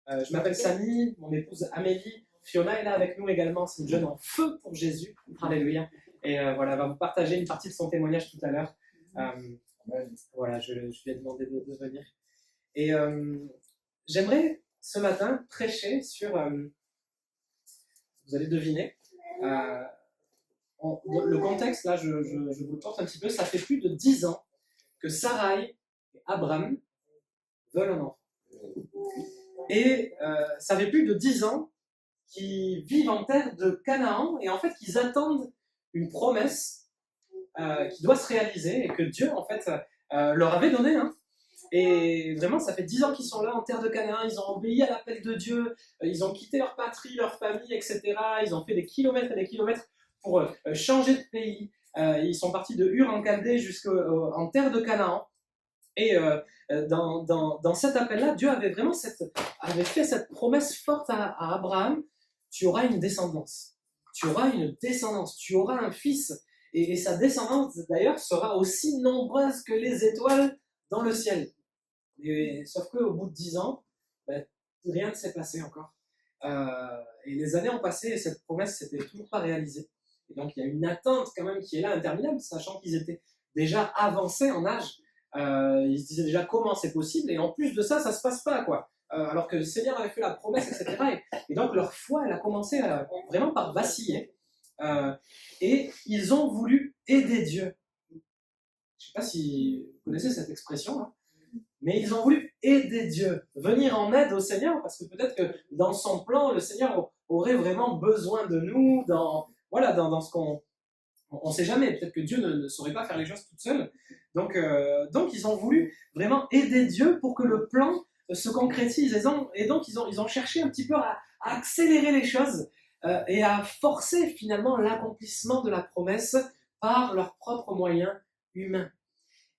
Je m'appelle Samy, mon épouse Amélie, Fiona est là avec nous également, c'est une jeune en feu pour Jésus, alléluia. Et voilà, elle va vous partager une partie de son témoignage tout à l'heure. Voilà, je lui ai demandé de venir. Et j'aimerais ce matin prêcher sur, vous allez deviner, le contexte, là, je vous le porte un petit peu, ça fait plus de 10 ans que Sarai et Abraham veulent un enfant. Et ça fait plus de 10 ans qu'ils vivent en terre de Canaan et en fait qu'ils attendent une promesse qui doit se réaliser et que Dieu en fait leur avait donnée. Hein. Et vraiment, ça fait 10 ans qu'ils sont là en terre de Canaan, ils ont obéi à l'appel de Dieu, ils ont quitté leur patrie, leur famille, etc. Ils ont fait des kilomètres et des kilomètres pour changer de pays. Ils sont partis de Ur en Chaldée jusqu'en terre de Canaan. Et dans cet appel-là, Dieu avait vraiment fait cette promesse forte à Abraham, tu auras une descendance, tu auras une descendance, tu auras un fils, et sa descendance d'ailleurs sera aussi nombreuse que les étoiles dans le ciel. Sauf qu'au bout de 10 ans, rien ne s'est passé encore. Et les années ont passé et cette promesse ne s'était toujours pas réalisée. Et donc il y a une attente quand même qui est là interminable, sachant qu'ils étaient déjà avancés en âge. Ils se disaient déjà comment c'est possible, et en plus de ça, ça se passe pas, quoi. Alors que le Seigneur avait fait la promesse, etc. Et donc leur foi, elle a commencé vraiment par vaciller. Et ils ont voulu aider Dieu. Je ne sais pas si vous connaissez cette expression, hein, mais ils ont voulu aider Dieu, venir en aide au Seigneur, parce que peut-être que dans son plan, le Seigneur aurait vraiment besoin de nous, dans ce qu'on... On ne sait jamais, peut-être que Dieu ne saurait pas faire les choses toute seule. Donc ils ont voulu vraiment aider Dieu pour que le plan se concrétise. Et donc ils ont cherché un petit peu à accélérer les choses et à forcer finalement l'accomplissement de la promesse par leurs propres moyens humains.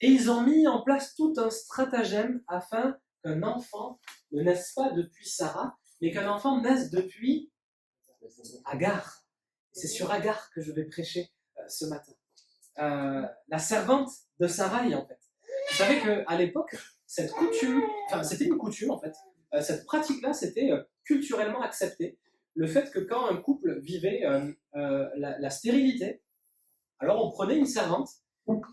Et ils ont mis en place tout un stratagème afin qu'un enfant ne naisse pas depuis Sarah, mais qu'un enfant naisse depuis Agar. C'est sur Agar que je vais prêcher ce matin. La servante de Sarai, en fait. Vous savez qu'à l'époque, cette coutume, c'était une coutume, en fait. Cette pratique-là, c'était culturellement accepté. Le fait que quand un couple vivait la stérilité, alors on prenait une servante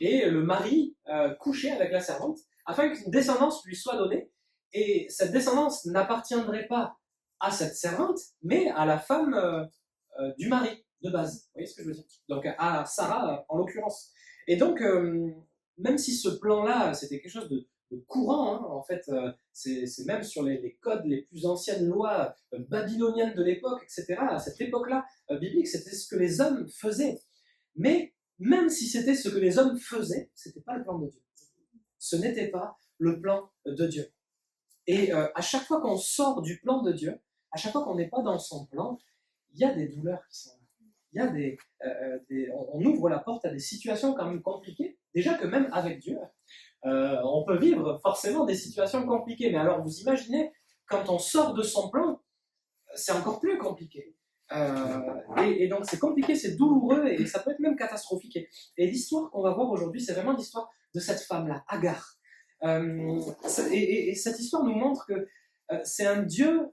et le mari couchait avec la servante afin qu'une descendance lui soit donnée. Et cette descendance n'appartiendrait pas à cette servante, mais à la femme du mari de base. Vous voyez ce que je veux dire? Donc à Sarah en l'occurrence. Et donc, même si ce plan-là, c'était quelque chose de courant, hein, en fait, c'est même sur les codes, les plus anciennes lois babyloniennes de l'époque, etc. À cette époque-là, biblique, c'était ce que les hommes faisaient. Mais même si c'était ce que les hommes faisaient, c'était pas le plan de Dieu. Ce n'était pas le plan de Dieu. Et à chaque fois qu'on sort du plan de Dieu, à chaque fois qu'on n'est pas dans son plan, il y a des douleurs qui sont là. Il y a on ouvre la porte à des situations quand même compliquées. Déjà que même avec Dieu, on peut vivre forcément des situations compliquées. Mais alors vous imaginez, quand on sort de son plan, c'est encore plus compliqué. Et donc c'est compliqué, c'est douloureux et ça peut être même catastrophique. Et l'histoire qu'on va voir aujourd'hui, c'est vraiment l'histoire de cette femme-là, Agar. Et cette histoire nous montre que c'est un Dieu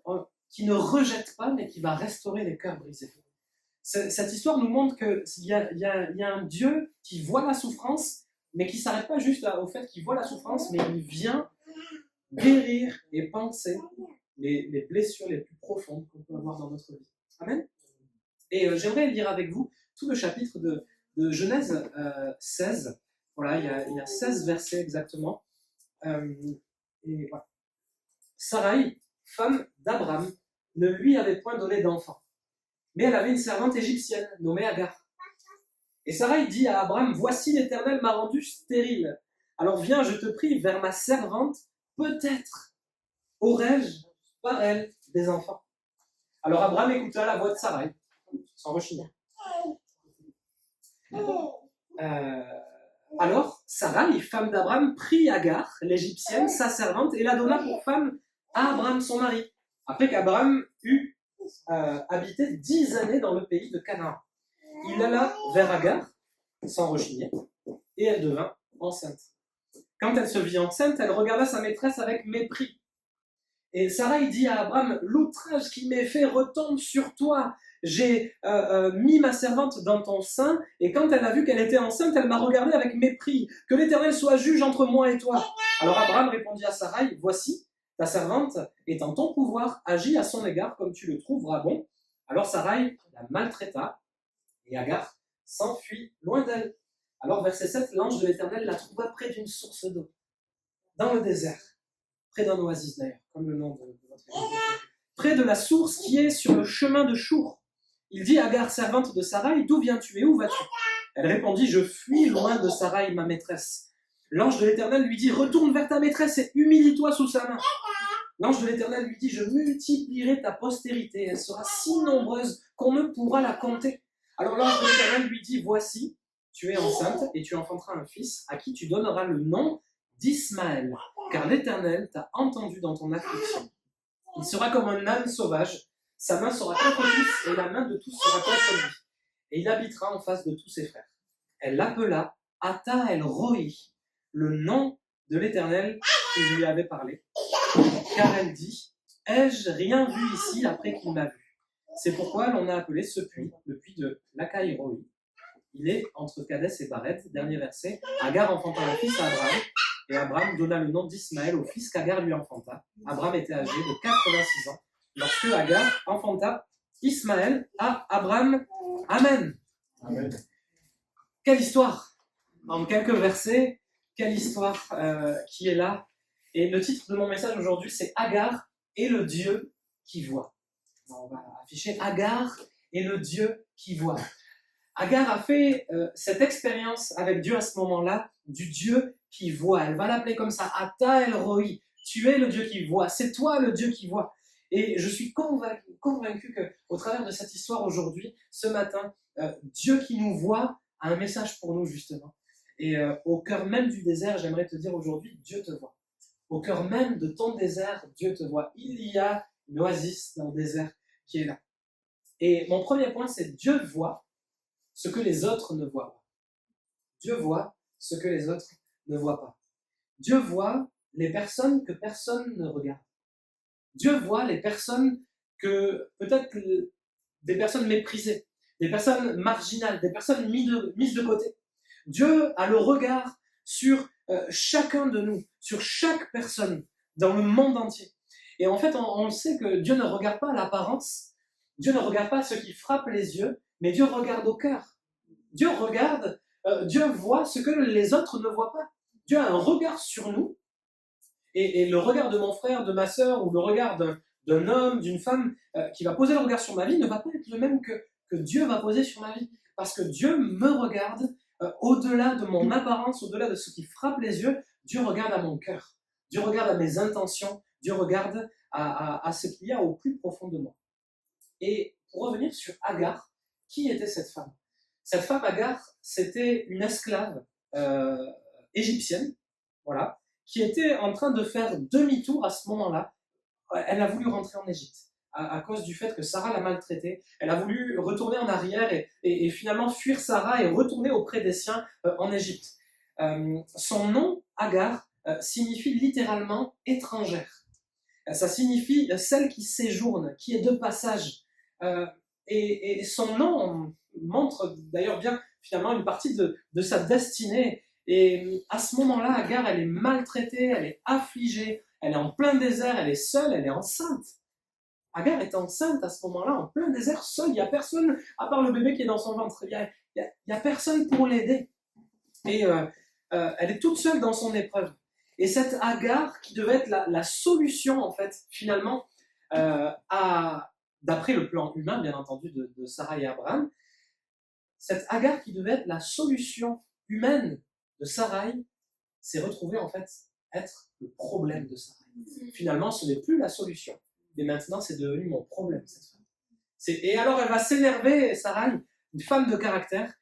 qui ne rejette pas, mais qui va restaurer les cœurs brisés. Cette histoire nous montre qu'il y a un Dieu qui voit la souffrance, mais qui ne s'arrête pas juste au fait qu'il voit la souffrance, mais il vient guérir et penser les blessures les plus profondes qu'on peut avoir dans notre vie. Amen. Et j'aimerais lire avec vous tout le chapitre de Genèse 16. Voilà, il y a 16 versets exactement. Et voilà. Sarai, femme d'Abraham, ne lui avait point donné d'enfant. Mais elle avait une servante égyptienne nommée Agar. Et Sarai dit à Abraham, voici l'Éternel m'a rendu stérile. Alors viens, je te prie, vers ma servante, peut-être aurais-je par elle des enfants. Alors Abraham écouta la voix de Sarai, sans rechigner. Alors Sarai, femme d'Abraham, prit Agar, l'Égyptienne, sa servante, et la donna pour femme à Abraham son mari, après qu'Abraham eut habité 10 années dans le pays de Canaan. Il alla vers Agar, sans rechigner, et elle devint enceinte. Quand elle se vit enceinte, elle regarda sa maîtresse avec mépris. Et Sarai dit à Abraham, l'outrage qui m'est fait retombe sur toi. J'ai mis ma servante dans ton sein, et quand elle a vu qu'elle était enceinte, elle m'a regardé avec mépris. Que l'Éternel soit juge entre moi et toi. Alors Abraham répondit à Sarai, voici, ta servante est en ton pouvoir, agis à son égard comme tu le trouveras bon. Alors Sarai la maltraita, et Agar s'enfuit loin d'elle. Alors verset 7, l'ange de l'Éternel la trouva près d'une source d'eau, dans le désert, près d'un oasis d'ailleurs, comme le nom de votre église. Près de la source qui est sur le chemin de Chour. Il dit à Agar, servante de Sarai, d'où viens-tu et où vas-tu? Elle répondit, je fuis loin de Sarai, ma maîtresse. L'ange de l'Éternel lui dit, retourne vers ta maîtresse et humilie-toi sous sa main. L'ange de l'Éternel lui dit, je multiplierai ta postérité, elle sera si nombreuse qu'on ne pourra la compter. Alors l'ange de l'Éternel lui dit, voici, tu es enceinte et tu enfanteras un fils à qui tu donneras le nom d'Ismaël, car l'Éternel t'a entendu dans ton affliction. Il sera comme un âne sauvage, sa main sera contre tous et la main de tous sera contre lui. Et il habitera en face de tous ses frères. Elle l'appela Ata El Roi, le nom de l'Éternel qui lui avait parlé, car elle dit, ai-je rien vu ici après qu'il m'a vu? C'est pourquoi l'on a appelé ce puits, le puits de Lakai Roi. Il est entre Kadès et Bared, dernier verset. Agar enfanta un fils à Abraham, et Abraham donna le nom d'Ismaël au fils qu'Agar lui enfanta. Abraham était âgé de 86 ans lorsque Agar enfanta Ismaël à Abraham. Amen. Amen. Quelle histoire! En quelques versets, quelle histoire qui est là. Et le titre de mon message aujourd'hui, c'est Agar et le Dieu qui voit. Alors, on va afficher Agar et le Dieu qui voit. Agar a fait cette expérience avec Dieu à ce moment-là, du Dieu qui voit. Elle va l'appeler comme ça, Ata El Roi. Tu es le Dieu qui voit, c'est toi le Dieu qui voit. Et je suis convaincu qu'au travers de cette histoire aujourd'hui, ce matin, Dieu qui nous voit a un message pour nous justement. Et au cœur même du désert, j'aimerais te dire aujourd'hui, Dieu te voit. Au cœur même de ton désert, Dieu te voit. Il y a une oasis dans le désert qui est là. Et mon premier point, c'est Dieu voit ce que les autres ne voient pas. Dieu voit ce que les autres ne voient pas. Dieu voit les personnes que personne ne regarde. Dieu voit les personnes que, peut-être des personnes méprisées, des personnes marginales, des personnes mises de côté. Dieu a le regard sur chacun de nous, sur chaque personne dans le monde entier. Et en fait, on sait que Dieu ne regarde pas l'apparence, Dieu ne regarde pas ce qui frappe les yeux, mais Dieu regarde au cœur. Dieu regarde, Dieu voit ce que les autres ne voient pas. Dieu a un regard sur nous, et le regard de mon frère, de ma sœur, ou le regard d'un homme, d'une femme qui va poser le regard sur ma vie ne va pas être le même que Dieu va poser sur ma vie. Parce que Dieu me regarde au-delà de mon apparence, au-delà de ce qui frappe les yeux. Dieu regarde à mon cœur. Dieu regarde à mes intentions. Dieu regarde à ce qu'il y a au plus profond de moi. Et pour revenir sur Agar, qui était cette femme? Cette femme, Agar, c'était une esclave égyptienne, voilà, qui était en train de faire demi-tour à ce moment-là. Elle a voulu rentrer en Égypte à cause du fait que Sarah l'a maltraitée. Elle a voulu retourner en arrière et finalement fuir Sarah et retourner auprès des siens en Égypte. Son nom, Agar, signifie littéralement étrangère. Ça signifie celle qui séjourne, qui est de passage. Et son nom montre d'ailleurs bien finalement une partie de sa destinée. Et à ce moment-là, Agar, elle est maltraitée, elle est affligée, elle est en plein désert, elle est seule, elle est enceinte. Agar est enceinte à ce moment-là, en plein désert, seule, il n'y a personne, à part le bébé qui est dans son ventre, il n'y a personne pour l'aider. Et elle est toute seule dans son épreuve. Et cette Agar, qui devait être la solution, en fait, finalement, d'après le plan humain, bien entendu, de Sarah et Abraham, cette Agar qui devait être la solution humaine de Sarai s'est retrouvée en fait être le problème de Sarai. Finalement, ce n'est plus la solution, mais maintenant c'est devenu mon problème, cette femme. Et alors elle va s'énerver, Sarai, une femme de caractère,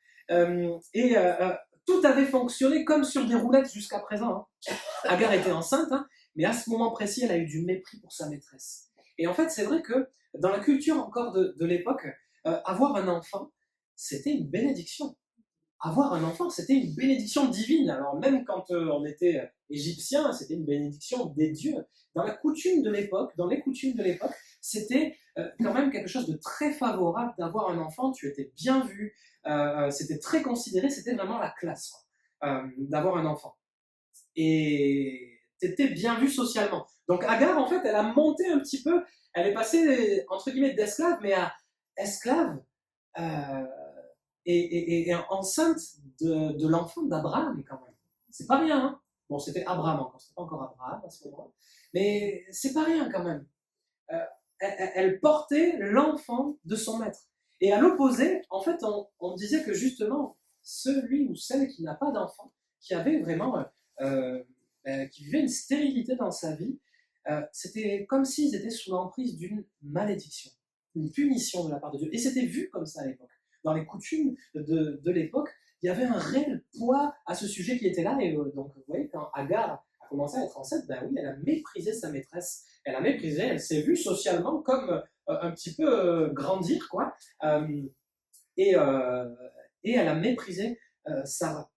tout avait fonctionné comme sur des roulettes jusqu'à présent. Hein. Agar était enceinte, hein, mais à ce moment précis, elle a eu du mépris pour sa maîtresse. Et en fait, c'est vrai que dans la culture encore de l'époque, avoir un enfant, c'était une bénédiction. avoir un enfant, c'était une bénédiction divine. Alors même quand on était égyptien, c'était une bénédiction des dieux. Dans la coutume de l'époque, dans les coutumes de l'époque, c'était quand même quelque chose de très favorable d'avoir un enfant. Tu étais bien vu, c'était très considéré, c'était vraiment la classe d'avoir un enfant. Et t'étais bien vu socialement. Donc Agar, en fait, elle a monté un petit peu, elle est passée entre guillemets d'esclave, mais à esclave. Euh, et enceinte de l'enfant d'Abraham, quand même. C'est pas rien, hein. Bon, c'était Abraham encore, c'était pas encore Abraham à ce moment-là. Mais c'est pas rien, quand même. Elle portait l'enfant de son maître. Et à l'opposé, en fait, on disait que justement, celui ou celle qui n'a pas d'enfant, qui avait vraiment, qui vivait une stérilité dans sa vie, c'était comme s'ils étaient sous l'emprise d'une malédiction, une punition de la part de Dieu. Et c'était vu comme ça à l'époque. Dans les coutumes de l'époque, il y avait un réel poids à ce sujet qui était là. Et donc, vous voyez, quand Agar a commencé à être enceinte, ben oui, elle a méprisé sa maîtresse. Elle a méprisé, elle s'est vue socialement comme un petit peu grandir, quoi. Et elle a méprisé Sarah.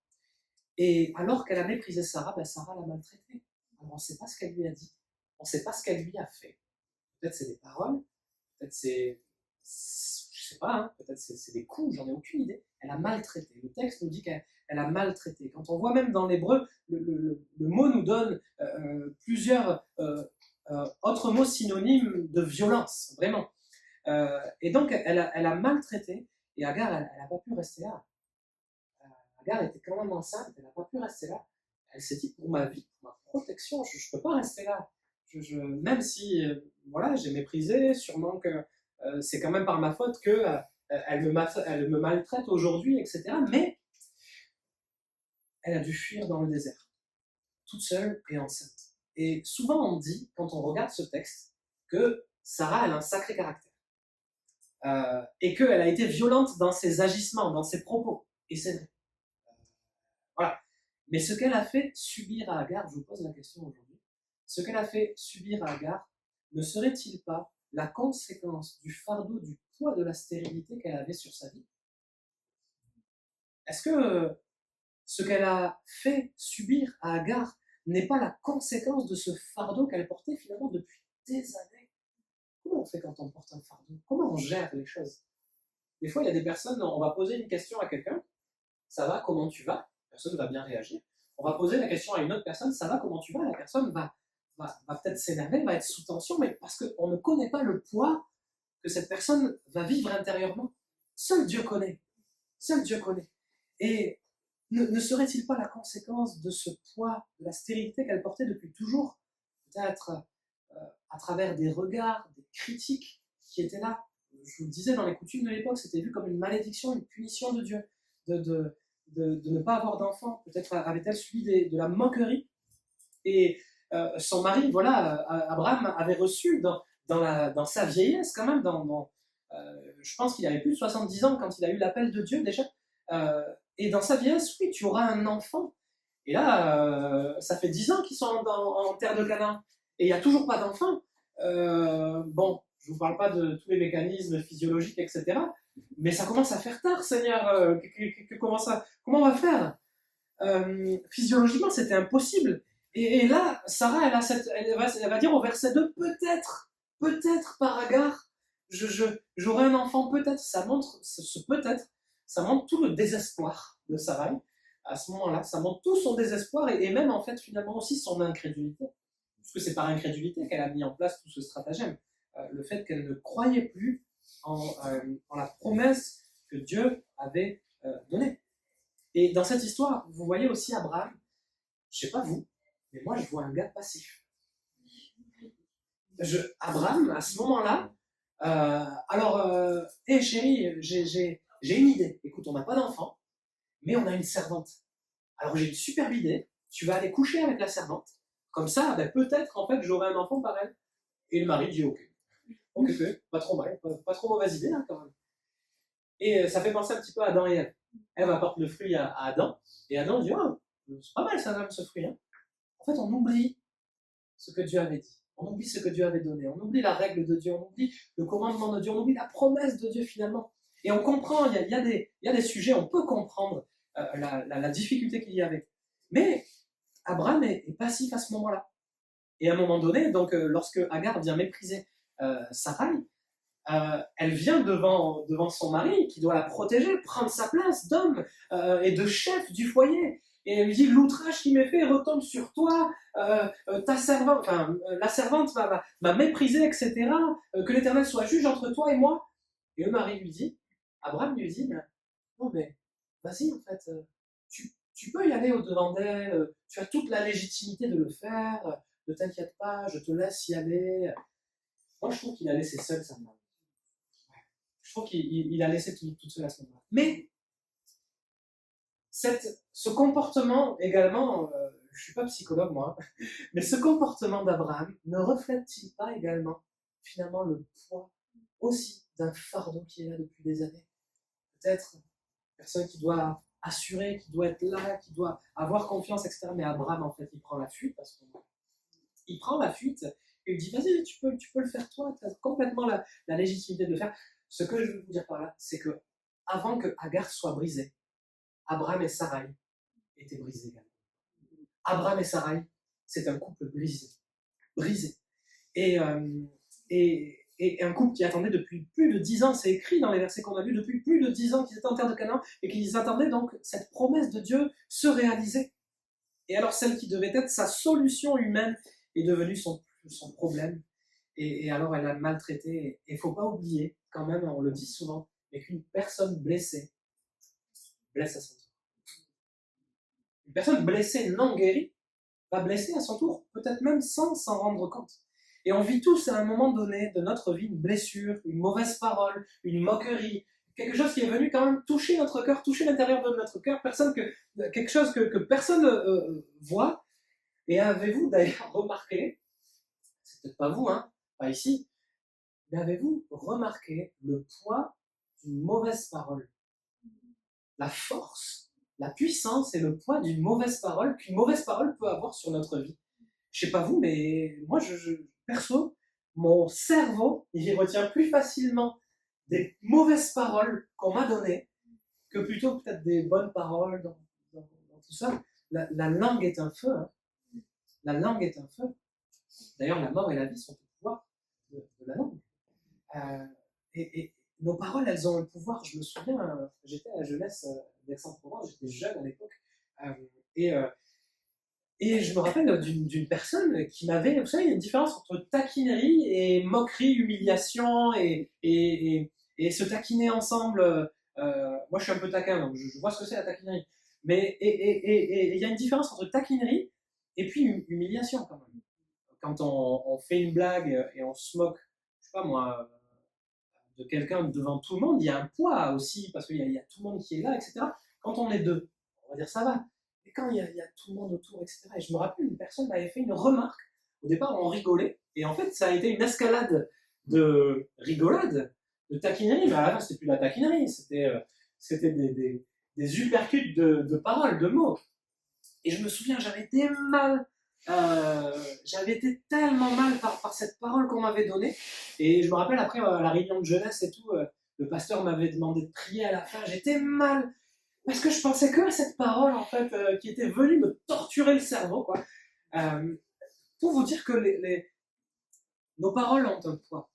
Et alors qu'elle a méprisé Sarah, ben Sarah l'a maltraitée. Alors on ne sait pas ce qu'elle lui a dit, on ne sait pas ce qu'elle lui a fait. Peut-être c'est des paroles, peut-être c'est je sais pas, hein, peut-être c'est des coups, j'en ai aucune idée. Elle a maltraité. Le texte nous dit qu'elle a maltraité. Quand on voit même dans l'hébreu, le mot nous donne plusieurs autres mots synonymes de violence, vraiment. Et donc, elle a maltraité, et Agar, elle n'a pas pu rester là. Agar était quand même enceinte, elle n'a pas pu rester là. Elle s'est dit, pour ma vie, pour ma protection, je ne peux pas rester là. Même si, voilà, j'ai méprisé, sûrement que c'est quand même par ma faute qu'elle elle me maltraite aujourd'hui, etc. Mais elle a dû fuir dans le désert, toute seule et enceinte. Et souvent on dit, quand on regarde ce texte, que Sarah, elle a un sacré caractère. Et qu'elle a été violente dans ses agissements, dans ses propos. Et c'est vrai. Voilà. Mais ce qu'elle a fait subir à Agar, je vous pose la question aujourd'hui, ce qu'elle a fait subir à Agar, ne serait-il pas la conséquence du fardeau, du poids de la stérilité qu'elle avait sur sa vie? Est-ce que ce qu'elle a fait subir à Agar n'est pas la conséquence de ce fardeau qu'elle portait finalement depuis des années? Comment on fait quand on porte un fardeau? Comment on gère les choses? Des fois, il y a des personnes, on va poser une question à quelqu'un, ça va, comment tu vas? La personne va bien réagir. On va poser la question à une autre personne, ça va, comment tu vas? La personne va peut-être s'énerver, va être sous tension, mais parce qu'on ne connaît pas le poids que cette personne va vivre intérieurement. Seul Dieu connaît. Seul Dieu connaît. Et ne serait-il pas la conséquence de ce poids, de la stérilité qu'elle portait depuis toujours, peut-être à travers des regards, des critiques qui étaient là? Je vous le disais, dans les coutumes de l'époque, c'était vu comme une malédiction, une punition de Dieu, de ne pas avoir d'enfant. Peut-être avait-elle subi de la moquerie. Et son mari, voilà, Abraham avait reçu dans sa vieillesse, quand même, je pense qu'il avait plus de 70 ans quand il a eu l'appel de Dieu déjà. Et dans sa vieillesse, oui, tu auras un enfant. Et là, ça fait 10 ans qu'ils sont en terre de Canaan. Et il n'y a toujours pas d'enfant. Bon, je ne vous parle pas de tous les mécanismes physiologiques, etc. Mais ça commence à faire tard, Seigneur. Comment on va faire? Physiologiquement, c'était impossible. Et là, Sarah, elle va dire au verset 2, peut-être par Agar, j'aurai un enfant, peut-être. Ça montre, ce peut-être, ça montre tout le désespoir de Sarai à ce moment-là. Ça montre tout son désespoir et même, en fait, finalement aussi son incrédulité. Parce que c'est par incrédulité qu'elle a mis en place tout ce stratagème. Le fait qu'elle ne croyait plus en la promesse que Dieu avait donnée. Et dans cette histoire, vous voyez aussi Abraham, je ne sais pas vous, mais moi je vois un gars passif. Abraham, à ce moment-là, hé chérie, j'ai une idée. Écoute, on n'a pas d'enfant, mais on a une servante. Alors j'ai une superbe idée, tu vas aller coucher avec la servante, comme ça, ben, peut-être en fait j'aurai un enfant par elle. Et le mari dit ok, pas trop mal, pas trop mauvaise idée hein, quand même. Et ça fait penser un petit peu à Adam et Ève. Ève apporte le fruit à Adam, et Adam dit oh, c'est pas mal ça même ce fruit. Hein. En fait, on oublie ce que Dieu avait dit. On oublie ce que Dieu avait donné. On oublie la règle de Dieu. On oublie le commandement de Dieu. On oublie la promesse de Dieu finalement. Et on comprend, il y a des sujets, on peut comprendre la difficulté qu'il y avait. Mais Abraham est passif à ce moment-là. Et à un moment donné, donc, lorsque Agar vient mépriser Sarai, elle vient devant son mari qui doit la protéger, prendre sa place d'homme et de chef du foyer. Et elle lui dit, l'outrage qui m'est fait retombe sur toi, ta servante, enfin, la servante m'a méprisé, etc. Que l'Éternel soit juge entre toi et moi. Et le mari lui dit, Abraham lui dit, non mais vas-y en fait, tu peux y aller au-devant d'elle, tu as toute la légitimité de le faire, ne t'inquiète pas, je te laisse y aller. Moi je trouve qu'il a laissé seul sa femme. Je trouve qu'il a laissé toute seule à ce moment-là. Mais ce comportement également, je ne suis pas psychologue moi, mais ce comportement d'Abraham ne reflète-t-il pas également finalement le poids aussi d'un fardeau qui est là depuis des années? Peut-être une personne qui doit assurer, qui doit être là, qui doit avoir confiance, etc. Mais Abraham, en fait, il prend la fuite parce qu'il prend la fuite et il dit vas-y, tu peux le faire toi, tu as complètement la légitimité de le faire. Ce que je veux vous dire par là, c'est que avant que Agar soit brisée, Abraham et Sarai étaient brisés également. Abraham et Sarai, c'est un couple brisé. Et un couple qui attendait depuis plus de 10 ans, c'est écrit dans les versets qu'on a vus, depuis plus de 10 ans qu'ils étaient en terre de Canaan et qu'ils attendaient donc cette promesse de Dieu se réaliser. Et alors celle qui devait être sa solution humaine est devenue son problème. Et alors elle a maltraité. Et il ne faut pas oublier, quand même, on le dit souvent, mais qu'une personne blessée blesse à son tour. Une personne blessée non guérie va blesser à son tour, peut-être même sans s'en rendre compte. Et on vit tous à un moment donné de notre vie une blessure, une mauvaise parole, une moquerie, quelque chose qui est venu quand même toucher notre cœur, toucher l'intérieur de notre cœur, quelque chose que personne voit. Et avez-vous d'ailleurs remarqué, c'est peut-être pas vous, pas ici, mais avez-vous remarqué le poids d'une mauvaise parole? La force, la puissance et le poids d'une mauvaise parole qu'une mauvaise parole peut avoir sur notre vie. Je sais pas vous, mais moi, perso, mon cerveau, il retient plus facilement des mauvaises paroles qu'on m'a données que plutôt peut-être des bonnes paroles dans tout ça. La langue est un feu. La langue est un feu. D'ailleurs, la mort et la vie sont au pouvoir de la langue. Et nos paroles, elles ont le pouvoir. Je me souviens, j'étais à la jeunesse d'Aix-en-Provence, j'étais jeune à l'époque, et je me rappelle d'une personne qui m'avait... Vous savez, il y a une différence entre taquinerie et moquerie, humiliation, et se taquiner ensemble. Moi, je suis un peu taquin, donc je vois ce que c'est la taquinerie. Mais il y a une différence entre taquinerie et puis humiliation, quand même. Quand on fait une blague et on se moque, je sais pas moi, de quelqu'un devant tout le monde, il y a un poids aussi, parce qu'il y a tout le monde qui est là, etc. Quand on est deux, on va dire ça va. Mais quand il y a tout le monde autour, etc. Et je me rappelle, une personne m'avait fait une remarque. Au départ, on rigolait. Et en fait, ça a été une escalade de rigolade, de taquinerie. Mais à la fin, c'était plus la taquinerie. C'était des uppercuts de paroles, de mots. Et je me souviens, j'avais été mal. J'avais été tellement mal par cette parole qu'on m'avait donnée. Et je me rappelle, après, à la réunion de jeunesse et tout, le pasteur m'avait demandé de prier à la fin. J'étais mal. Parce que je pensais que à cette parole, en fait, qui était venue me torturer le cerveau, quoi. Pour vous dire que nos paroles ont un poids.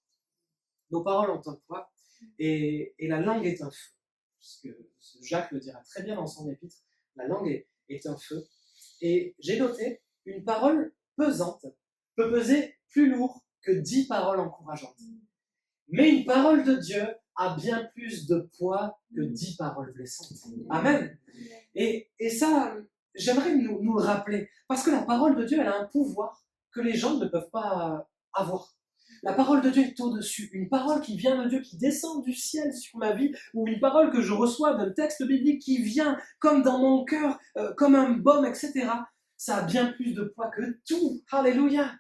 Nos paroles ont un poids. Et la langue est un feu. Puisque Jacques le dira très bien dans son épître. La langue est un feu. Et j'ai noté, une parole pesante peut peser plus lourd que 10 paroles encourageantes. Mais une parole de Dieu a bien plus de poids que 10 paroles blessantes. Amen. Et ça, j'aimerais nous le rappeler. Parce que la parole de Dieu, elle a un pouvoir que les gens ne peuvent pas avoir. La parole de Dieu est au-dessus. Une parole qui vient de Dieu, qui descend du ciel sur ma vie, ou une parole que je reçois d'un texte biblique qui vient comme dans mon cœur, comme un baume, etc. Ça a bien plus de poids que tout. Alléluia.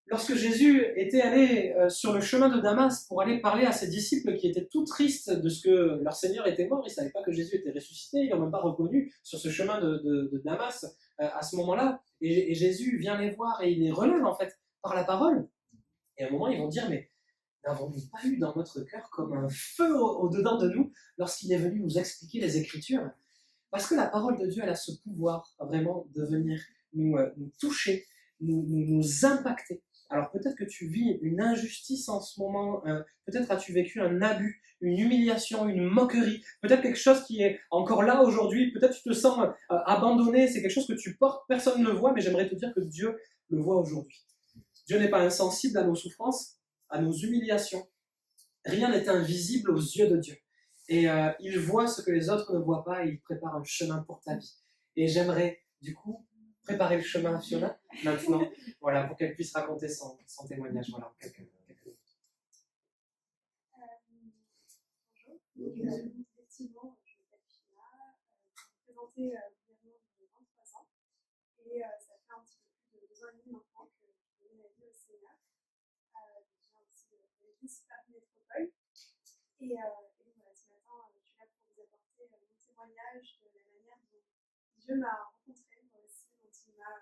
Lorsque Jésus était allé sur le chemin de Damas pour aller parler à ses disciples qui étaient tout tristes de ce que leur Seigneur était mort, ils ne savaient pas que Jésus était ressuscité, ils ne l'ont même pas reconnu sur ce chemin de Damas à ce moment-là. Et Jésus vient les voir et il les relève en fait par la parole. Et à un moment, ils vont dire, mais n'avons-nous pas eu dans notre cœur comme un feu au-dedans de nous lorsqu'il est venu nous expliquer les Écritures? Parce que la parole de Dieu, elle a ce pouvoir vraiment de venir nous toucher, nous impacter. Alors peut-être que tu vis une injustice en ce moment, peut-être as-tu vécu un abus, une humiliation, une moquerie, peut-être quelque chose qui est encore là aujourd'hui, peut-être tu te sens abandonné, c'est quelque chose que tu portes, personne ne le voit, mais j'aimerais te dire que Dieu le voit aujourd'hui. Dieu n'est pas insensible à nos souffrances, à nos humiliations. Rien n'est invisible aux yeux de Dieu. Et il voit ce que les autres ne voient pas et il prépare un chemin pour ta vie. Et j'aimerais, du coup, préparer le chemin à Fiona maintenant, voilà, pour qu'elle puisse raconter son témoignage. Voilà, en quelques minutes. Bonjour. Effectivement, je m'appelle Fiona. Je me suis présentée brièvement, j'ai 23 ans. Et ça fait un petit peu plus de 2 ans et demi maintenant que je mène ma vie au Seigneur. Je viens aussi de l'église Paris Métropole. Et voilà, ce matin, je suis là pour vous apporter mon témoignage de la manière dont Dieu m'a rencontrée, moi aussi, dont il m'a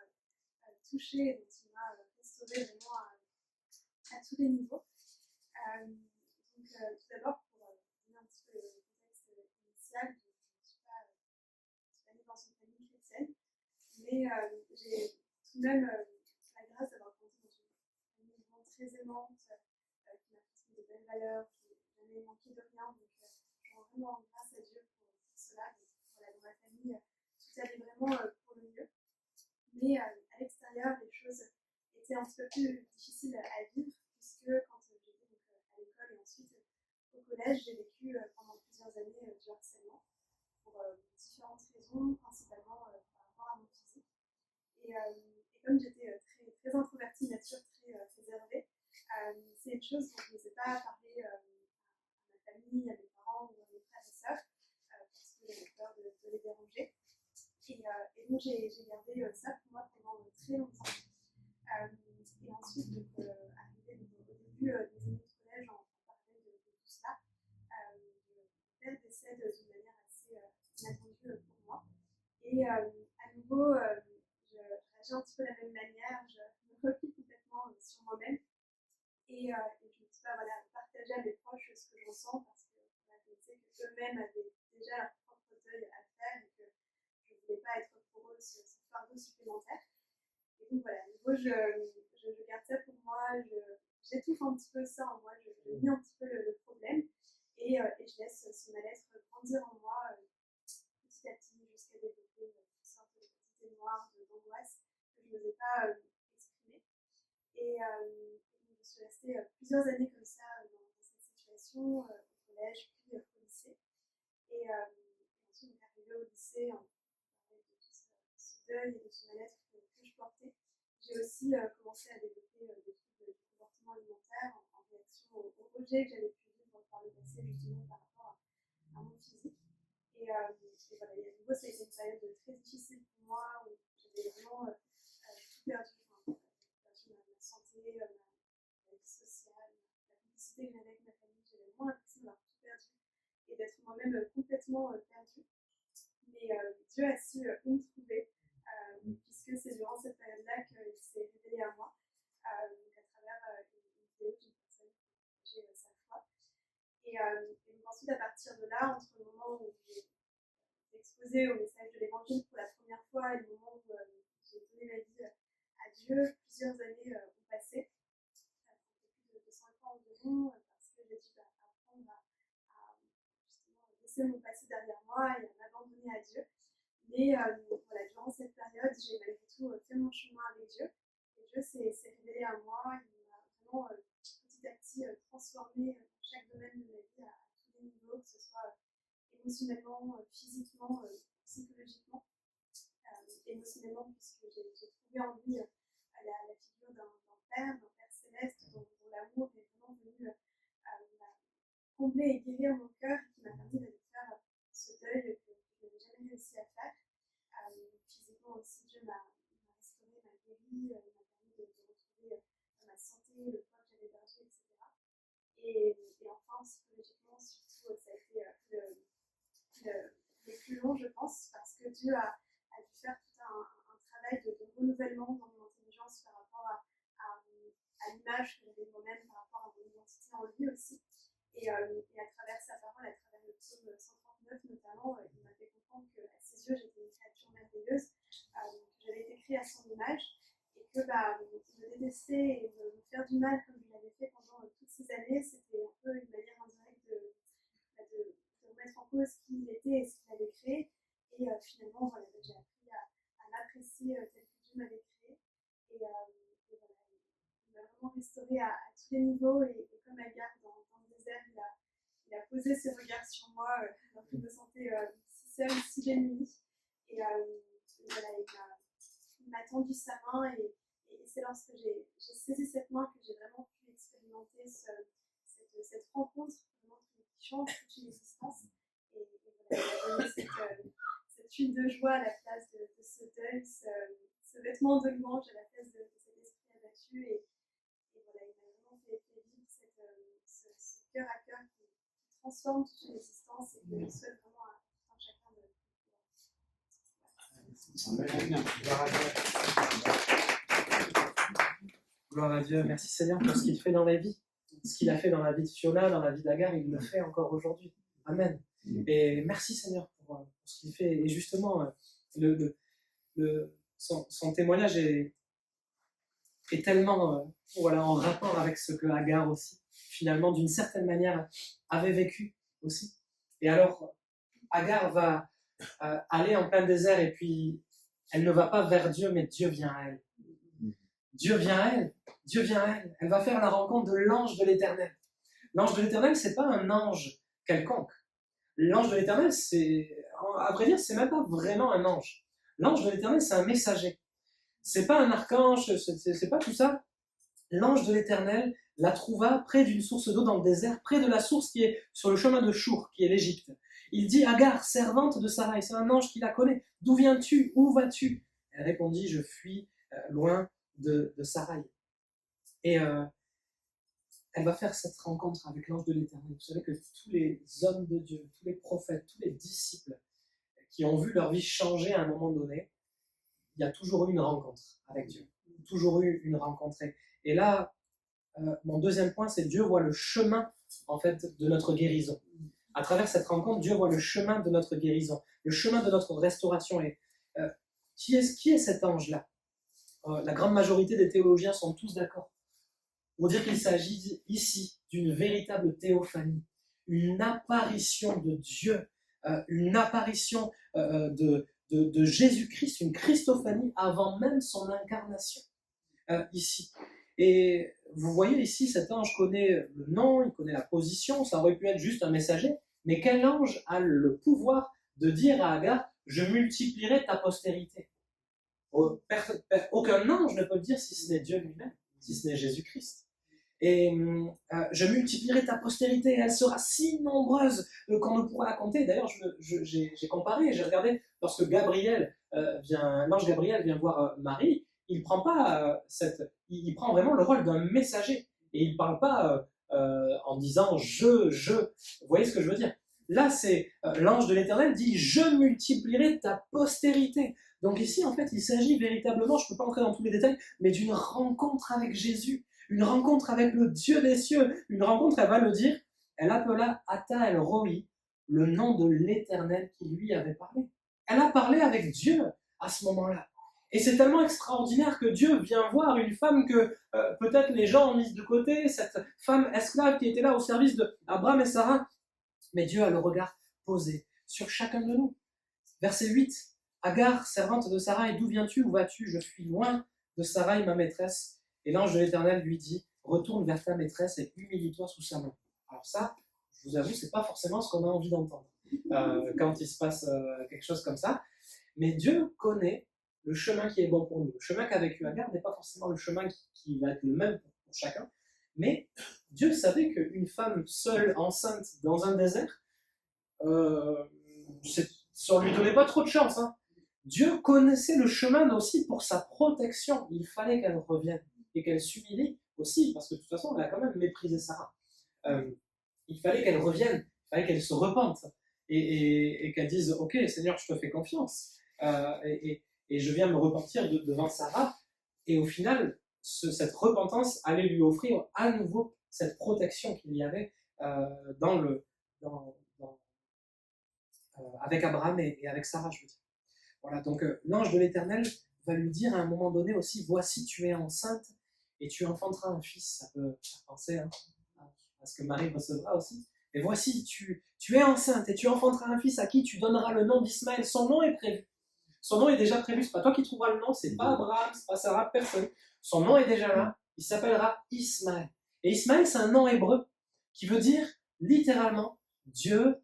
touchée, dont il m'a restaurée vraiment à tous les niveaux. Donc, tout d'abord, pour donner un petit peu le contexte initial, je ne suis pas née dans une famille chrétienne, mais j'ai tout de même la grâce d'avoir grandi dans une famille vraiment très aimante, qui m'a transmis de belles valeurs, qui n'a jamais manqué de rien. Donc, je rends vraiment grâce à Dieu pour cela. Donc, voilà, dans ma famille, tout allait vraiment pour le mieux. Mais à l'extérieur, les choses étaient un petit peu plus difficiles à vivre, puisque quand j'étais à l'école et ensuite au collège, j'ai vécu pendant plusieurs années du harcèlement pour différentes raisons, principalement par rapport à mon physique. Et comme j'étais très introvertie de nature, très réservée, c'est une chose dont je n'osais pas parler à ma famille, à mes parents ou à mes frères et sœurs, parce que j'avais peur de les déranger. Et donc j'ai gardé ça pour moi pendant très longtemps. Et ensuite, arrivé au début des années de collège, en parallèle de tout cela, mon père décède d'une manière assez inattendue pour moi. Et à nouveau, je réagis un petit peu de la même manière, je me replie complètement sur moi-même. Et je me dis pas, voilà, partager à mes proches ce que je ressens, parce que je sais qu'eux-mêmes avaient déjà leur propre deuil à faire et que je ne voulais pas être pour eux ce fardeau supplémentaire. Et donc voilà, je garde ça pour moi, j'étouffe un petit peu ça en moi, je nie un petit peu le problème et je laisse ce mal-être grandir en moi petit à petit jusqu'à développer toutes sortes de petites noires, d'angoisse que je n'osais pas exprimer. Et donc, je suis restée plusieurs années comme ça dans cette situation, au collège puis au lycée. Et ensuite, on est arrivé au lycée, on parlait de tout ce deuil et de ce mal-être que je portais. J'ai aussi commencé à développer des troubles du comportement alimentaire en réaction au rejet que j'avais pu vivre par le passé, justement par rapport à mon physique. Et voilà, et à nouveau, ça a été une période très difficile pour moi où j'avais vraiment tout perdu. Enfin, perdu ma santé, ma vie sociale, la complicité que j'avais avec ma famille. J'avais vraiment l'impression d'avoir tout perdu et d'être moi-même complètement perdue. Mais Dieu a su où me trouver, puisque c'est durant cette période-là qu'il s'est révélé à moi, donc à travers une vidéo d'une personne qui a partagé sa foi. Et donc ensuite, à partir de là, entre le moment où j'ai exposé au message de l'évangile pour la première fois et le moment où j'ai donné ma vie à Dieu, plusieurs années ont passé. Ça fait plus de 5 ans environ, parce que j'ai dû apprendre à justement laisser mon passé derrière moi et à m'abandonner à Dieu. Mais voilà, durant cette période, j'ai malgré tout fait mon chemin avec Dieu. Et Dieu s'est révélé à moi. Il m'a vraiment petit à petit transformé dans chaque domaine de ma vie à tous les niveaux, que ce soit émotionnellement, physiquement, psychologiquement. Émotionnellement, puisque j'ai trouvé en lui la figure d'un père céleste, dont l'amour est vraiment venu combler et guérir mon cœur, qui m'a permis de faire ce deuil que je n'avais jamais réussi à faire. Physiquement aussi, Dieu m'a restauré, m'a guéri, m'a permis de retrouver ma santé, le poids que j'avais perdu, etc. Et enfin, psychologiquement, surtout, ça a été le plus long, je pense, parce que Dieu a dû faire tout un travail de renouvellement dans mon intelligence par rapport à l'image que j'avais de moi-même, par rapport à mon identité en lui aussi. Et à travers sa parole, à travers le psaume 139 notamment, il m'a fait comprendre qu'à ses du mal comme je l'avais fait pendant toutes ces années. C'était un peu une manière indirecte de remettre en cause qui il était et ce qu'il avait créé. Et finalement, voilà, j'ai appris à l'apprécier tel que Dieu m'avait créé. Et voilà, il m'a vraiment restauré à tous les niveaux. Et comme Agar dans le désert, il a posé ses regards sur moi alors que je me sentais si seule, si démunie. Et voilà, il m'a tendu sa main et c'est lorsque j'ai saisi cette main que j'ai vraiment pu expérimenter cette rencontre vraiment qui change toute une existence. Et voilà, il m'a donné cette huile de joie à la place de ce deuil, ce vêtement de louange à la place de cet esprit abattu. Et voilà, il m'a vraiment fait vivre ce cœur à cœur qui transforme toute une existence et que je souhaite vraiment à chacun de. Gloire à Dieu. Merci Seigneur pour ce qu'il fait dans la vie. Ce qu'il a fait dans la vie de Fiona, dans la vie d'Agar, il le fait encore aujourd'hui. Amen. Et merci Seigneur pour ce qu'il fait. Et justement, son témoignage est tellement en rapport avec ce que Agar aussi, finalement, d'une certaine manière, avait vécu aussi. Et alors, Agar va aller en plein désert et puis elle ne va pas vers Dieu, mais Dieu vient à elle. Dieu vient à elle. Dieu vient à elle. Elle va faire la rencontre de l'ange de l'Éternel. L'ange de l'Éternel, c'est pas un ange quelconque. L'ange de l'Éternel, à vrai dire, c'est même pas vraiment un ange. L'ange de l'Éternel, c'est un messager. C'est pas un archange, c'est pas tout ça. L'ange de l'Éternel la trouva près d'une source d'eau dans le désert, près de la source qui est sur le chemin de Chour, qui est l'Égypte. Il dit, Agar, servante de Sarai, c'est un ange qui la connaît. D'où viens-tu? Où vas-tu? Elle répondit, je fuis loin de Sarai. Et elle va faire cette rencontre avec l'ange de l'Éternel. Vous savez que tous les hommes de Dieu, tous les prophètes, tous les disciples qui ont vu leur vie changer à un moment donné, il y a toujours eu une rencontre avec Dieu. Toujours eu une rencontre. Et là, mon deuxième point, c'est Dieu voit le chemin, en fait, de notre guérison. À travers cette rencontre, Dieu voit le chemin de notre guérison, le chemin de notre restauration. Et qui est cet ange-là? La grande majorité des théologiens sont tous d'accord pour dire qu'il s'agit ici d'une véritable théophanie, une apparition de Dieu, une apparition de Jésus-Christ, une Christophanie avant même son incarnation ici. Et vous voyez ici, cet ange connaît le nom, il connaît la position, ça aurait pu être juste un messager, mais quel ange a le pouvoir de dire à Agar, je multiplierai ta postérité? Aucun ange ne peut le dire si ce n'est Dieu lui-même, si ce n'est Jésus-Christ. Et je multiplierai ta postérité, et elle sera si nombreuse qu'on ne pourra la compter. D'ailleurs, j'ai comparé, j'ai regardé, lorsque l'ange Gabriel vient voir Marie, il prend pas il prend vraiment le rôle d'un messager, et il parle pas en disant je. Vous voyez ce que je veux dire? Là, c'est l'ange de l'Éternel dit je multiplierai ta postérité. Donc ici, en fait, il s'agit véritablement, je ne peux pas entrer dans tous les détails, mais d'une rencontre avec Jésus, une rencontre avec le Dieu des cieux, une rencontre, elle va le dire, elle appela Ata El Roi, le nom de l'Éternel qui lui avait parlé. Elle a parlé avec Dieu à ce moment-là. Et c'est tellement extraordinaire que Dieu vient voir une femme que peut-être les gens ont mise de côté, cette femme esclave qui était là au service d'Abraham et Sarah. Mais Dieu a le regard posé sur chacun de nous. Verset 8. Agar, servante de Sarai, d'où viens-tu? Où vas-tu? Je fuis loin de Sarai, ma maîtresse. Et l'ange de l'Éternel lui dit, retourne vers ta maîtresse et humilie-toi sous sa main. Alors ça, je vous avoue, c'est pas forcément ce qu'on a envie d'entendre quand il se passe quelque chose comme ça. Mais Dieu connaît le chemin qui est bon pour nous. Le chemin qu'a vécu Agar n'est pas forcément le chemin qui va être le même pour chacun. Mais Dieu savait qu'une femme seule, enceinte, dans un désert, ça ne lui donnait pas trop de chance. Hein. Dieu connaissait le chemin aussi pour sa protection. Il fallait qu'elle revienne et qu'elle s'humilie aussi, parce que de toute façon, elle a quand même méprisé Sarah. Il fallait qu'elle revienne, il fallait qu'elle se repente et qu'elle dise « Ok, Seigneur, je te fais confiance. Et je viens me repentir devant Sarah. » Et au final, cette repentance allait lui offrir à nouveau cette protection qu'il y avait avec Abraham et avec Sarah, je veux dire. Voilà, donc l'ange de l'Éternel va lui dire à un moment donné aussi, voici tu es enceinte et tu enfanteras un fils. Ça peut faire penser à ce que Marie recevra aussi. Et voici, tu es enceinte et tu enfanteras un fils à qui tu donneras le nom d'Ismaël. Son nom est prévu. Son nom est déjà prévu. C'est pas toi qui trouveras le nom, c'est pas Abraham, c'est pas Sarah, personne. Son nom est déjà là. Il s'appellera Ismaël. Et Ismaël, c'est un nom hébreu qui veut dire littéralement Dieu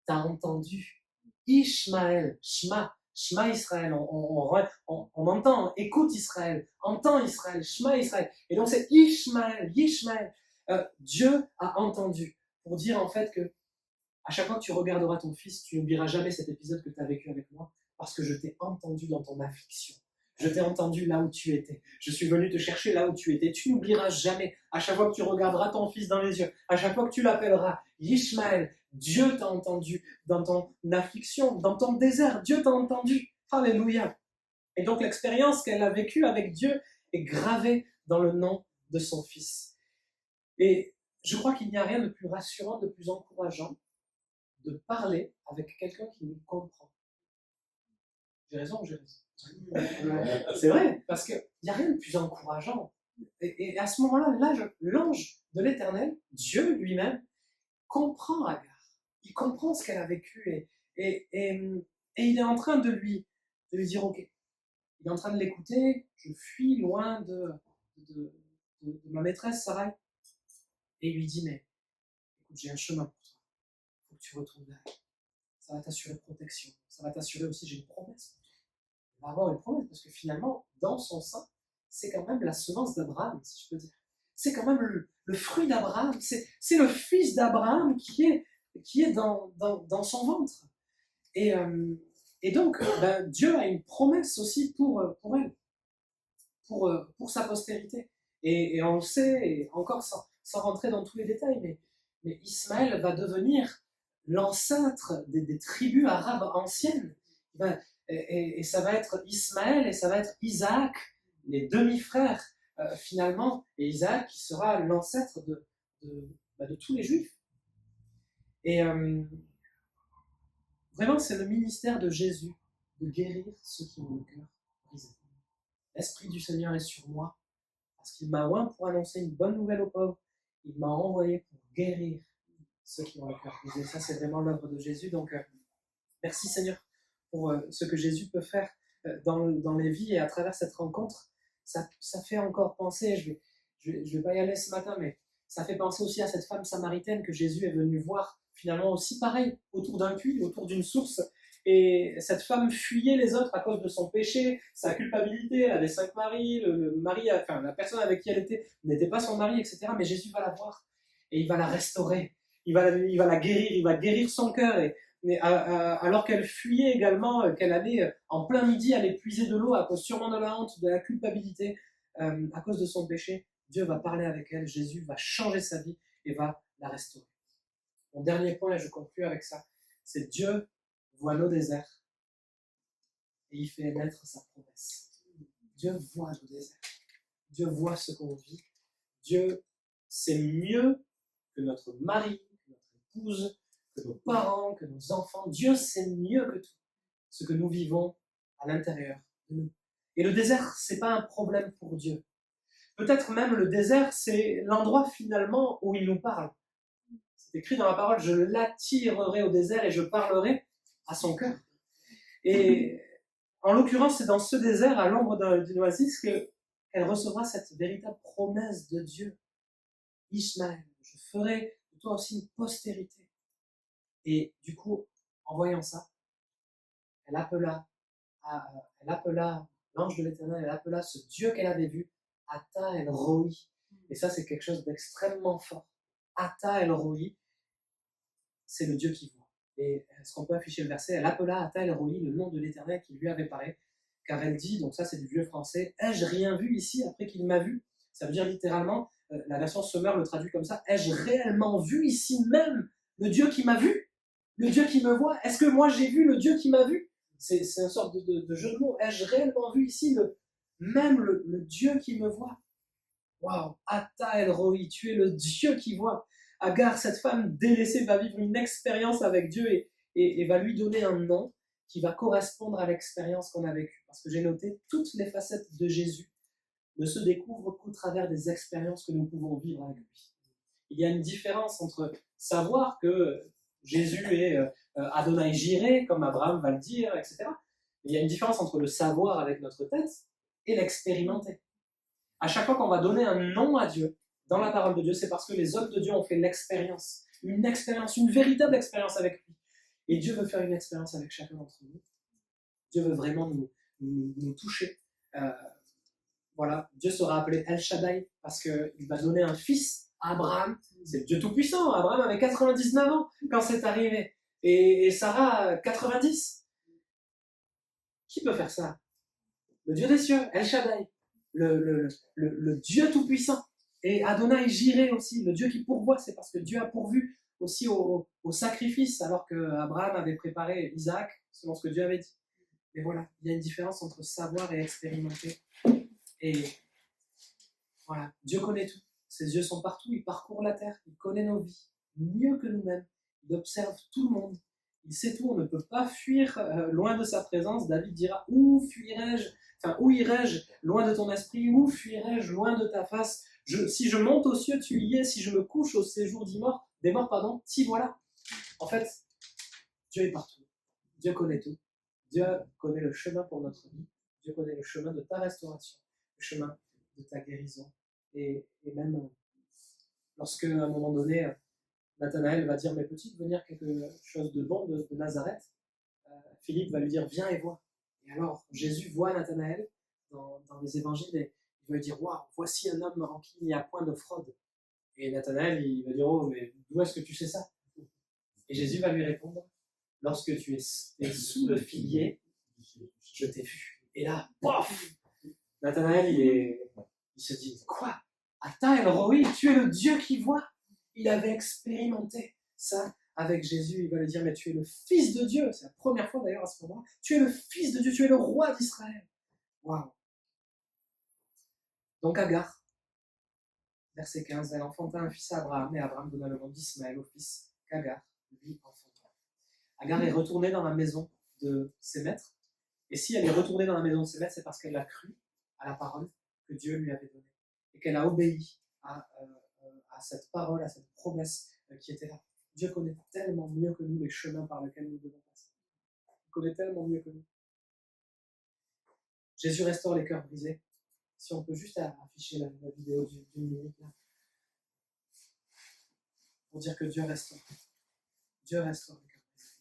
t'a entendu. Ishmaël, Shema Israël. On entend, écoute Israël, entend Israël, Shema Israël. Et donc c'est Ishmaël. Dieu a entendu. Pour dire en fait que à chaque fois que tu regarderas ton fils, tu n'oublieras jamais cet épisode que tu as vécu avec moi, parce que je t'ai entendu dans ton affliction. Je t'ai entendu là où tu étais. Je suis venu te chercher là où tu étais. Tu n'oublieras jamais, à chaque fois que tu regarderas ton fils dans les yeux, à chaque fois que tu l'appelleras Ishmaël, Dieu t'a entendu dans ton affliction, dans ton désert. Dieu t'a entendu. Alléluia. Et donc l'expérience qu'elle a vécue avec Dieu est gravée dans le nom de son fils. Et je crois qu'il n'y a rien de plus rassurant, de plus encourageant de parler avec quelqu'un qui nous comprend. J'ai raison ou j'ai raison? C'est vrai, parce qu'il n'y a rien de plus encourageant. Et à ce moment-là, l'ange de l'Éternel, Dieu lui-même, comprend Agar. Il comprend ce qu'elle a vécu et il est en train de lui dire ok. Il est en train de l'écouter, je fuis loin de ma maîtresse Sarai. Et il lui dit mais écoute, j'ai un chemin pour toi. Il faut que tu retournes là. Ça va t'assurer protection. Ça va t'assurer aussi, j'ai une promesse. On va avoir une promesse, parce que finalement, dans son sein, c'est quand même la semence d'Abraham, si je peux dire. C'est quand même le fruit d'Abraham. C'est le fils d'Abraham qui est dans son ventre. Et donc, Dieu a une promesse aussi pour elle, pour sa postérité. Et on le sait, et encore sans rentrer dans tous les détails, mais Ismaël va devenir l'ancêtre des tribus arabes anciennes. Et ça va être Ismaël et ça va être Isaac, les demi-frères finalement, et Isaac qui sera l'ancêtre de tous les Juifs. Et vraiment, c'est le ministère de Jésus de guérir ceux qui ont le cœur brisé. L'Esprit du Seigneur est sur moi, parce qu'il m'a oint pour annoncer une bonne nouvelle aux pauvres. Il m'a envoyé pour guérir ceux qui ont le cœur brisé. Ça, c'est vraiment l'œuvre de Jésus. Donc, merci Seigneur pour ce que Jésus peut faire dans les vies et à travers cette rencontre. Ça fait encore penser, je vais pas y aller ce matin, mais ça fait penser aussi à cette femme samaritaine que Jésus est venu voir, finalement aussi pareil, autour d'un puits, autour d'une source. Et cette femme fuyait les autres à cause de son péché, sa culpabilité, elle avait 5 maris, le mari, enfin la personne avec qui elle était n'était pas son mari, etc. Mais Jésus va la voir et il va la restaurer, il va la guérir, il va guérir son cœur. Alors qu'elle fuyait également, qu'elle allait en plein midi aller puiser de l'eau à cause sûrement de la honte, de la culpabilité, à cause de son péché, Dieu va parler avec elle, Jésus va changer sa vie et va la restaurer. Mon dernier point, et je conclue avec ça, c'est Dieu voit nos déserts et il fait naître sa promesse. Dieu voit nos déserts. Dieu voit ce qu'on vit. Dieu sait mieux que notre mari, que notre épouse, que nos parents, que nos enfants. Dieu sait mieux que tout ce que nous vivons à l'intérieur de nous. Et le désert, c'est pas un problème pour Dieu. Peut-être même le désert, c'est l'endroit finalement où il nous parle. C'est écrit dans la parole, je l'attirerai au désert et je parlerai à son cœur. Et en l'occurrence, c'est dans ce désert, à l'ombre d'une oasis, qu'elle recevra cette véritable promesse de Dieu. Ishmaël, je ferai de toi aussi une postérité. Et du coup, en voyant ça, elle appela l'ange de l'Éternel, elle appela ce Dieu qu'elle avait vu, Ata El Roi. Et ça, c'est quelque chose d'extrêmement fort. Ata El Roi, c'est le Dieu qui voit. Et est-ce qu'on peut afficher le verset? Elle appela Ata El Roi, le nom de l'Éternel qui lui avait parlé, car elle dit, donc ça c'est du vieux français, ai-je rien vu ici après qu'il m'a vu? Ça veut dire littéralement, la version Sommer le traduit comme ça, ai-je réellement vu ici même le Dieu qui m'a vu? Le Dieu qui me voit? Est-ce que moi j'ai vu le Dieu qui m'a vu? C'est une sorte de jeu de mots. Ai-je réellement vu ici le Dieu qui me voit? Waouh! Ata El Roi, tu es le Dieu qui voit. Agar, cette femme délaissée, va vivre une expérience avec Dieu et va lui donner un nom qui va correspondre à l'expérience qu'on a vécue. Parce que j'ai noté toutes les facettes de Jésus ne se découvre qu'au travers des expériences que nous pouvons vivre avec lui. Il y a une différence entre savoir que Jésus est Adonai Jireh, comme Abraham va le dire, etc. Il y a une différence entre le savoir avec notre tête et l'expérimenter. À chaque fois qu'on va donner un nom à Dieu dans la parole de Dieu, c'est parce que les hommes de Dieu ont fait l'expérience, une véritable expérience avec lui. Et Dieu veut faire une expérience avec chacun d'entre nous. Dieu veut vraiment nous toucher. Voilà, Dieu sera appelé El Shaddai parce qu'il va donner un fils à Abraham. C'est le Dieu Tout-Puissant. Abraham avait 99 ans quand c'est arrivé. Et Sarah, 90. Qui peut faire ça? Le Dieu des cieux, El Shaddai. Le Dieu Tout-Puissant. Et Adonai Jireh aussi, le Dieu qui pourvoit. C'est parce que Dieu a pourvu aussi au sacrifice, alors qu'Abraham avait préparé Isaac, selon ce que Dieu avait dit. Mais voilà, il y a une différence entre savoir et expérimenter. Et voilà, Dieu connaît tout. Ses yeux sont partout, il parcourt la terre, il connaît nos vies mieux que nous-mêmes. Il observe tout le monde. Il sait tout, on ne peut pas fuir loin de sa présence. David dira, où irai-je loin de ton esprit? Où fuirai-je loin de ta face? Si je monte aux cieux, tu y es. Si je me couche au séjour des morts, t'y voilà. En fait, Dieu est partout. Dieu connaît tout. Dieu connaît le chemin pour notre vie. Dieu connaît le chemin de ta restauration, le chemin de ta guérison. Et même lorsque, à un moment donné, Nathanaël va dire, mais peut-il venir quelque chose de bon de Nazareth? Philippe va lui dire, viens et vois. Et alors, Jésus voit Nathanaël dans les évangiles et il va lui dire, waouh, voici un homme en qui il n'y a point de fraude. Et Nathanaël, il va dire, oh, mais d'où est-ce que tu sais ça? Et Jésus va lui répondre, lorsque tu es sous le figuier, je t'ai vu. Et là, pof! Nathanaël, il se dit, quoi? Ata El Roi, tu es le Dieu qui voit. Il avait expérimenté ça avec Jésus. Il va lui dire, mais tu es le Fils de Dieu. C'est la première fois d'ailleurs à ce moment-là. Tu es le Fils de Dieu, tu es le roi d'Israël. Waouh! Donc Agar, verset 15, elle enfanta un fils à Abraham, et Abraham donna le nom d'Ismaël au fils qu'Agar lui enfanta. Agar est retournée dans la maison de ses maîtres. Et si elle est retournée dans la maison de ses maîtres, c'est parce qu'elle a cru à la parole que Dieu lui avait donnée. Et qu'elle a obéi à cette parole, à cette promesse qui était là. Dieu connaît tellement mieux que nous les chemins par lesquels nous devons passer. Il connaît tellement mieux que nous. Jésus restaure les cœurs brisés. Si on peut juste afficher la vidéo d'une minute là. Pour dire que Dieu restaure. Dieu restaure les cœurs brisés.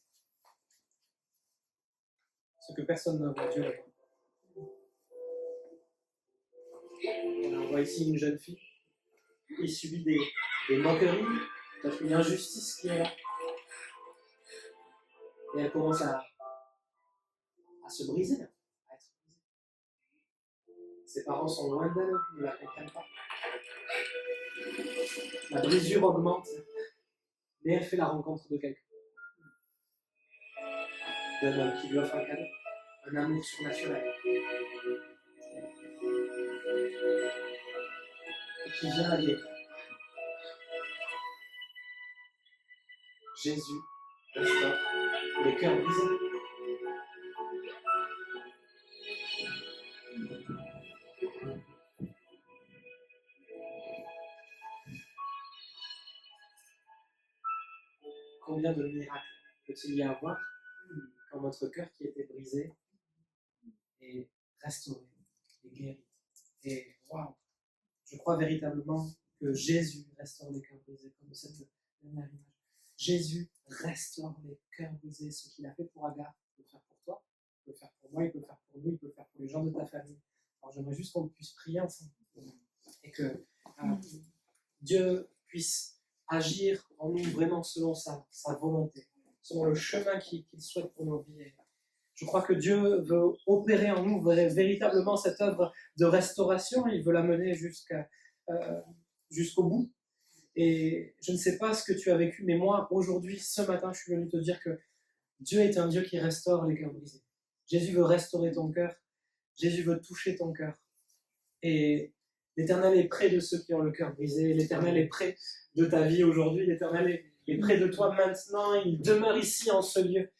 Ce que personne ne voit, Dieu le voit. On voit ici une jeune fille qui subit des moqueries, peut-être une injustice qui est là. Et elle commence à se briser, à être brisée. Ses parents sont loin d'elle, ils ne la comprennent pas. La brisure augmente, mais elle fait la rencontre de quelqu'un. D'un homme qui lui offre un cadeau, un amour surnaturel. Et qui vient la guérir. Jésus restaure les cœurs brisés. Combien de miracles peut-il y avoir quand notre cœur qui était brisé est restauré, est guéri. Et waouh, je crois véritablement que Jésus restaure les cœurs brisés, comme cette dernière image. Jésus restaure les cœurs brisés. Ce qu'il a fait pour Agar, il peut le faire pour toi, il peut le faire pour moi, il peut le faire pour nous, il peut le faire pour les gens de ta famille. Alors j'aimerais juste qu'on puisse prier ensemble et que Dieu puisse agir en nous vraiment selon sa volonté, selon le chemin qu'il souhaite pour nos vies. Je crois que Dieu veut opérer en nous véritablement cette œuvre de restauration. Il veut la mener jusqu'au bout. Et je ne sais pas ce que tu as vécu, mais moi, aujourd'hui, ce matin, je suis venu te dire que Dieu est un Dieu qui restaure les cœurs brisés. Jésus veut restaurer ton cœur. Jésus veut toucher ton cœur. Et l'Éternel est près de ceux qui ont le cœur brisé. L'Éternel est près de ta vie aujourd'hui. L'Éternel est près de toi maintenant. Il demeure ici en ce lieu.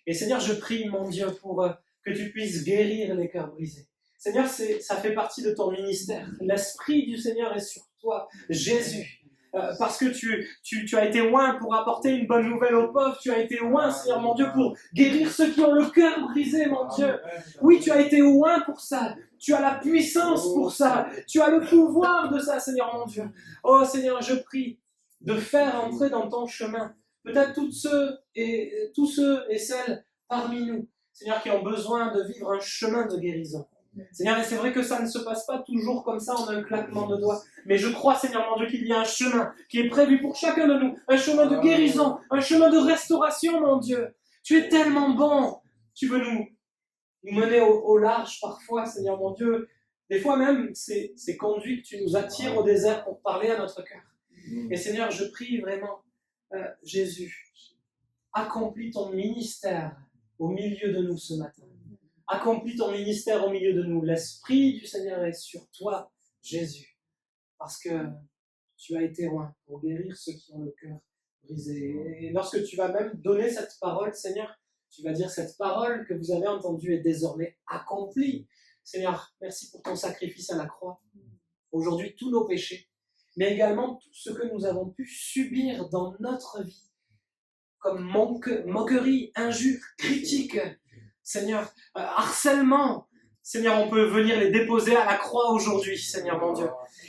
Et Seigneur, je prie, mon Dieu, pour que tu puisses guérir les cœurs brisés. Seigneur, ça fait partie de ton ministère. L'Esprit du Seigneur est sur toi, Jésus. Parce que tu as été oint pour apporter une bonne nouvelle aux pauvres. Tu as été oint, Seigneur mon Dieu, pour guérir ceux qui ont le cœur brisé, mon Dieu. Oui, tu as été oint pour ça. Tu as la puissance pour ça. Tu as le pouvoir de ça, Seigneur mon Dieu. Oh Seigneur, je prie de faire entrer dans ton chemin peut-être tous ceux et celles parmi nous, Seigneur, qui ont besoin de vivre un chemin de guérison. Seigneur, et c'est vrai que ça ne se passe pas toujours comme ça en un claquement de doigts, mais je crois, Seigneur mon Dieu, qu'il y a un chemin qui est prévu pour chacun de nous, un chemin de guérison, un chemin de restauration, mon Dieu. Tu es tellement bon. Tu veux nous mener au large parfois, Seigneur mon Dieu. Des fois même, c'est conduit que tu nous attires au désert pour parler à notre cœur. Et Seigneur, je prie vraiment, Jésus, accomplis ton ministère au milieu de nous ce matin. Accomplis ton ministère au milieu de nous. L'Esprit du Seigneur est sur toi, Jésus, parce que tu as été loin pour guérir ceux qui ont le cœur brisé. Et lorsque tu vas même donner cette parole, Seigneur, tu vas dire cette parole que vous avez entendue est désormais accomplie. Seigneur, merci pour ton sacrifice à la croix. Aujourd'hui, tous nos péchés, mais également tout ce que nous avons pu subir dans notre vie, comme moquerie, injure, critique, Seigneur, harcèlement. Seigneur, on peut venir les déposer à la croix aujourd'hui, Seigneur mon Dieu.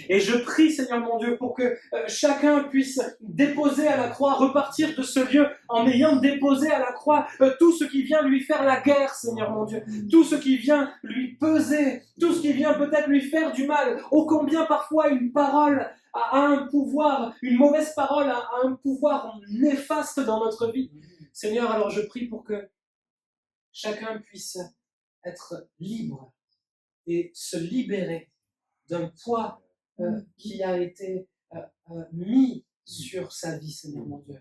Et je prie, Seigneur mon Dieu, pour que chacun puisse déposer à la croix, repartir de ce lieu en ayant déposé à la croix tout ce qui vient lui faire la guerre, Seigneur mon Dieu. Tout ce qui vient lui peser, tout ce qui vient peut-être lui faire du mal. Ô combien parfois une parole a un pouvoir, une mauvaise parole a un pouvoir néfaste dans notre vie. Seigneur, alors je prie pour que chacun puisse être libre et se libérer d'un poids qui a été mis sur sa vie, Seigneur mon Dieu.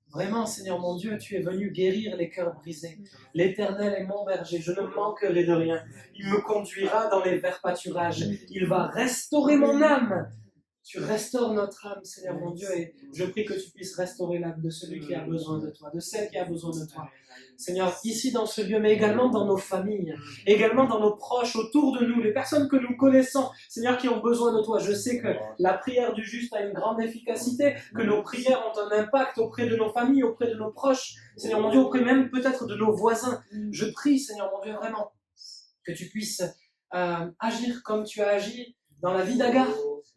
Vraiment, Seigneur mon Dieu, tu es venu guérir les cœurs brisés. L'Éternel est mon berger, je ne manquerai de rien. Il me conduira dans les verts pâturages. Il va restaurer mon âme. Tu restaures notre âme, Seigneur mon Dieu, et je prie que tu puisses restaurer l'âme de celui qui a besoin de toi, de celle qui a besoin de toi. Seigneur, ici dans ce lieu, mais également dans nos familles, également dans nos proches, autour de nous, les personnes que nous connaissons, Seigneur, qui ont besoin de toi. Je sais que la prière du juste a une grande efficacité, que nos prières ont un impact auprès de nos familles, auprès de nos proches, Seigneur mon Dieu, auprès même peut-être de nos voisins. Je prie, Seigneur mon Dieu, vraiment, que tu puisses agir comme tu as agi dans la vie d'Agar,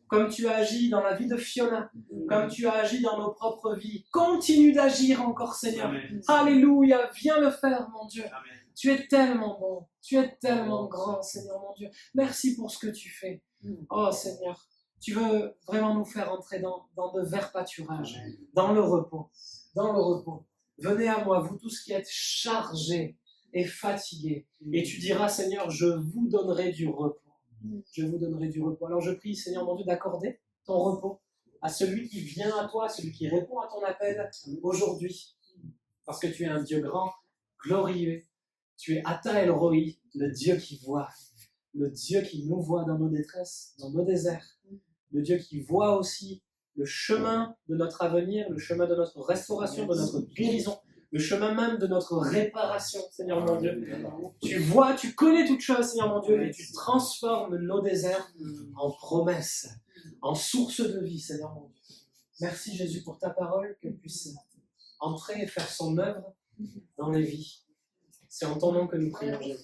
comme tu as agi dans la vie de Fiona, comme tu as agi dans nos propres vies. Continue d'agir encore, Seigneur. Amen. Alléluia, viens le faire, mon Dieu. Amen. Tu es tellement bon, tu es tellement grand, Seigneur, mon Dieu. Merci pour ce que tu fais. Oh, Seigneur, tu veux vraiment nous faire entrer dans de verts pâturages, dans le repos, dans le repos. Venez à moi, vous tous qui êtes chargés et fatigués, et tu diras, Seigneur, je vous donnerai du repos. Je vous donnerai du repos. Alors je prie, Seigneur mon Dieu, d'accorder ton repos à celui qui vient à toi, celui qui répond à ton appel aujourd'hui. Parce que tu es un Dieu grand, glorieux. Tu es Ata El Roi, le Dieu qui voit. Le Dieu qui nous voit dans nos détresses, dans nos déserts. Le Dieu qui voit aussi le chemin de notre avenir, le chemin de notre restauration, de notre guérison. Le chemin même de notre réparation, Seigneur mon Dieu. Tu vois, tu connais toutes choses, Seigneur mon Dieu, et tu transformes nos déserts en promesses, en source de vie, Seigneur mon Dieu. Merci Jésus pour ta parole, qu'elle puisse entrer et faire son œuvre dans les vies. C'est en ton nom que nous prions, Jésus.